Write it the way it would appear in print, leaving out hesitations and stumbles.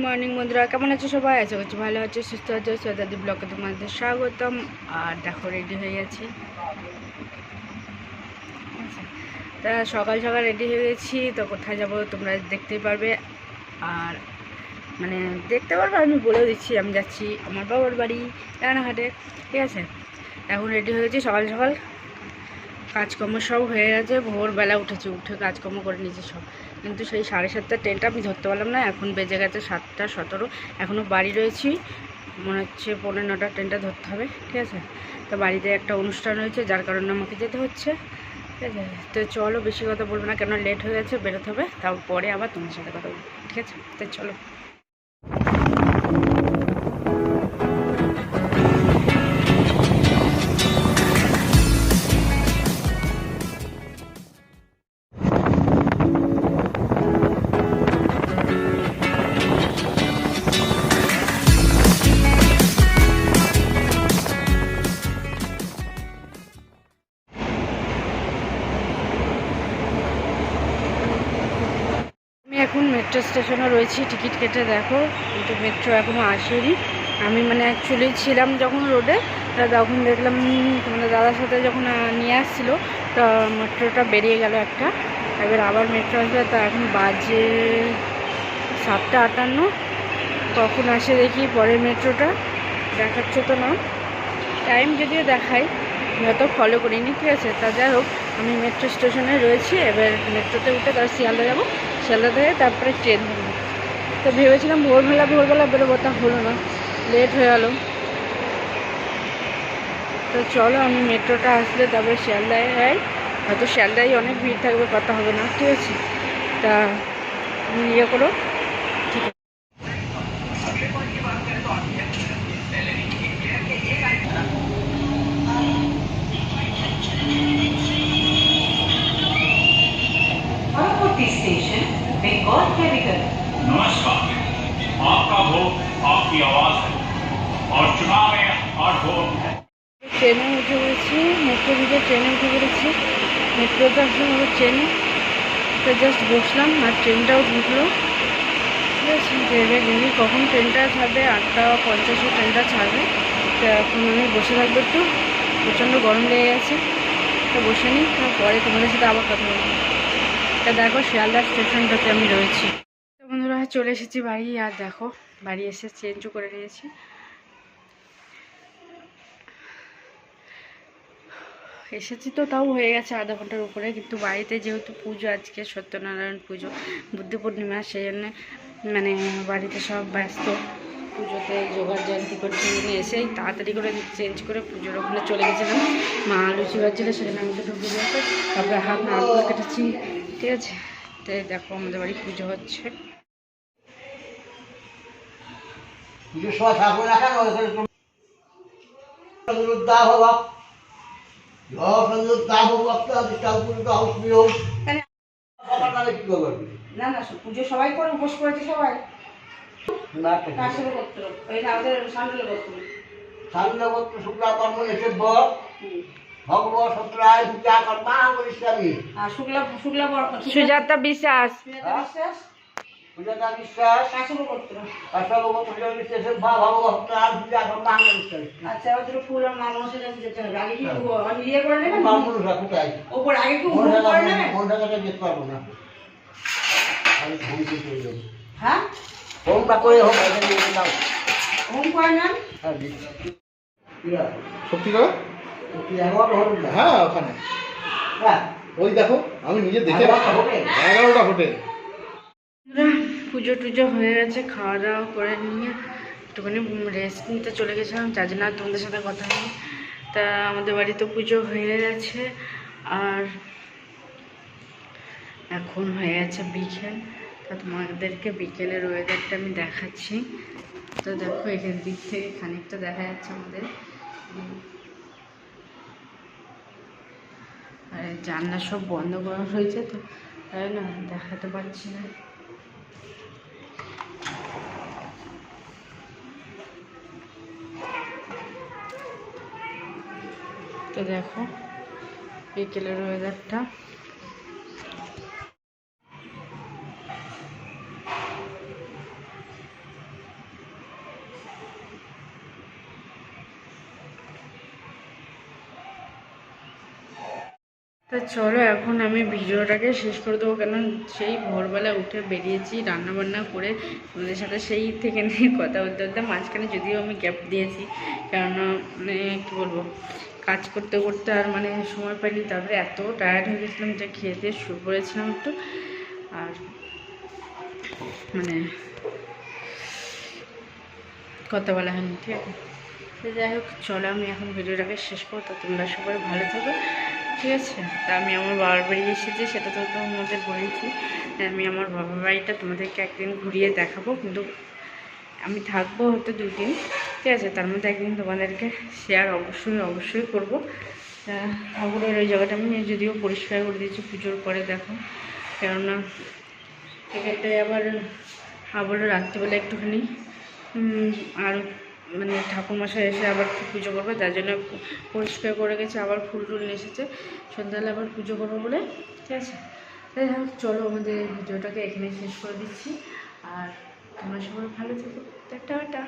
Morning বন্ধুরা, কেমন আছো সবাই? আশা করছি ভালো আছে, সুস্থ আছে। সোদাদি ব্লগে তোমাদের স্বাগতম। আর দেখো রেডি হয়ে গেছি। তা সকাল সকাল রেডি হয়ে গেছি, তো কোথায় যাব তোমরা দেখতেই পারবে। আর মানে দেখতে পারবে, আমি বলে দিচ্ছি আমি যাচ্ছি আমার বাবার বাড়ি রানাঘাটে, ঠিক আছে। এখন রেডি হয়ে গেছি, সকাল সকাল কাজকর্ম সব হয়ে গেছে। ভোরবেলা উঠেছি, উঠে কাজকর্ম করে নিয়েছি সব, কিন্তু সেই 7:30 ট্রেনটা আমি ধরতে পারলাম না। এখন বেজে গেছে 7:17, এখনও বাড়ি রয়েছি। মনে হচ্ছে 9:45 ট্রেনটা ধরতে হবে, ঠিক আছে। তো বাড়িতে একটা অনুষ্ঠান হয়েছে, যার কারণে আমাকে যেতে হচ্ছে, ঠিক আছে। তো চলো, বেশি কথা বলবো না, কেন লেট হয়ে গেছে, বেরোতে হবে। তারপরে আবার তোমার সাথে কথা বলবো, ঠিক আছে। তো চলো। আমি এখন মেট্রো স্টেশনে রয়েছি, টিকিট কেটে দেখো, কিন্তু মেট্রো এখনও আসেনি। আমি মানে অ্যাকচুয়ালি ছিলাম যখন রোডে, তখন দেখলাম তোমাদের দাদার সাথে যখন নিয়ে আসছিলো, তো মেট্রোটা বেরিয়ে গেল একটা। এবার আবার মেট্রো আসবে, তা এখন বাজে 7:58। কখন আসে দেখি পরের মেট্রোটা, দেখাচ্ছে তো না টাইম, যদিও দেখাই, হয়তো ফলো করিনি, ঠিক আছে। তা যাই হোক, আমি মেট্রো স্টেশনে রয়েছি। এবার মেট্রোতে উঠে তার শিয়ালদা যাবো, শিয়ালদা থেকে তারপরে ট্রেন ধরবো। তো ভেবেছিলাম ভোরবেলা বেরোবো, তা হলো না, লেট হয়ে গেল। তো চলো, আমি মেট্রোটা আসলে তারপরে শিয়ালদায় যাই। হয়তো শিয়ালদায় অনেক ভিড় থাকবে, কথা হবে না, ঠিক আছে। তা তুমি ইয়ে করো, ঠিক আছে। Station Bengal capital. नमस्कार, आपका वोट आपकी आवाज है और चुनाव में हर वोट है। ট্রেনে উঠে পড়েছি, মেট্রো থেকে ট্রেনে উঠে পড়েছি। মেট্রোতে আসলাম, আবার ট্রেনে তো জাস্ট বসলাম, আর ট্রেনটাও ঢুকলো, ঠিক আছে। এবার দেখি কখন ট্রেনটা ছাড়বে, 8:50 ট্রেনটা ছাড়বে। তো এখন আমি বসে থাকবো, একটু প্রচণ্ড গরম লেগে গেছে, তো বসে নিই, তারপরে তোমাদের সাথে আবার কথা বলবো। তা দেখো, শিয়ালদা স্টেশনটাতে আমি রয়েছি। তো বন্ধুরা, চলে এসেছি বাড়ি। আর দেখো, বাড়ি এসে চেঞ্জও করে নিয়েছি। এসেছি তো তাও হয়ে গেছে আধা ঘন্টার উপরে, কিন্তু বাড়িতে যেহেতু পুজো, আজকে সত্যনারায়ণ পুজো, বুদ্ধ পূর্ণিমা, সেই জন্য মানে বাড়িতে সব ব্যস্ত। পুজোতে জোগাড় জান্তি করতে নিয়ে এসেই তাড়াতাড়ি করে চেঞ্জ করে পুজোর ওখানে চলে গেছিলাম। মা লুচি বাজছিল, সেখানে আমি তো ঢুকে গেছে, তারপরে হাত নাড়গুলো কেটেছি, ঠিক আছে। তো দেখো, আমাদের বাড়ি পুজো হচ্ছে। পুজোর সময় থাকবে না কেন? না না, পুজো সবাই করে, উপোস করেছে সবাই। সুজাতা বিশ্বাস, সুজাতা বিশ্বাস, আচ্ছা, ওদের ফুল আর মা মনসা যেতে হবে। আগে কি ইয়ে করে নেবেন, ওপর আগে কি করে নেবেন? যেতে পারবো না, আমি ঘুম দিয়ে চলে যাবো। হ্যাঁ, হোমটা করে হোম নিয়ে যাও। হোম করে নেন। সত্যি কথা? হ্যাঁ, ওখানে ওই দেখো, আমি নিজে দেখে 11টা হোটেল। পুজো টুজো হয়ে গেছে, খাওয়া দাওয়া করে নিয়ে একটুখানি রেস্ট নিতে চলে গেছিলাম, যার জন্য তোমাদের সাথে কথা হয়নি। তা আমাদের বাড়িতে পুজো হয়ে গেছে, আর এখন হয়ে গেছে বিকেল। তা তোমাদেরকে বিকেলের ওয়েদারটা আমি দেখাচ্ছি। তো দেখো, এখান দিক থেকে খানিকটা দেখা যাচ্ছে আমাদের, আর জানলা সব বন্ধ করা হয়েছে, তো তাই না দেখাতে পারছি না। তো দেখো বিকেলের ওয়েদারটা। তা চলো এখন আমি ভিডিওটাকে শেষ করে দেবো, কেন সেই ভোরবেলা উঠে বেরিয়েছি রান্নাবান্না করে তোমাদের সাথে সেই থেকে নিয়ে কথা বলতে বলতে মাঝখানে যদিও আমি গ্যাপ দিয়েছি, কেননা মানে কী বলবো, কাজ করতে করতে আর মানে সময় পাইনি। তারপরে এত টায়ার্ড হয়ে গেছিলাম যে খেয়ে দিয়ে শুয়ে পড়েছিলাম একটু, আর মানে কথা বলা হয়নি, ঠিক আছে। তো যাই হোক চলো আমি এখন ভিডিওটাকে শেষ করবো। তো তোমরা সবাই ভালো থাকো, ঠিক আছে। তা আমি আমার বাবার বাড়ি এসেছি, সেটা তো তোমাদের বলেছি। আমি আমার বাবার বাড়িটা তোমাদেরকে একদিন ঘুরিয়ে দেখাবো, কিন্তু আমি থাকবো হয়তো 2 দিন, ঠিক আছে। তার মধ্যে একদিন তোমাদেরকে শেয়ার অবশ্যই করবো। ঠাকুরের ওই জায়গাটা আমি যদিও পরিষ্কার করে দিয়েছি পুজোর পরে, দেখো, কেননা এখানটায় আবার বলো রাত্রিবেলা একটুখানি আর মানে ঠাকুরমশাই এসে আবার পুজো করবে, তার জন্য পরিষ্কার করে গেছে। আবার ফুল টুল এসেছে, সন্ধ্যাবেলা আবার পুজো করবো বলে, ঠিক আছে। তাই হোক চলো আমাদের এই ভিডিওটাকে এখানে শেষ করে দিচ্ছি, আর তোমরা সবাই ভালো থেকো, টাটা।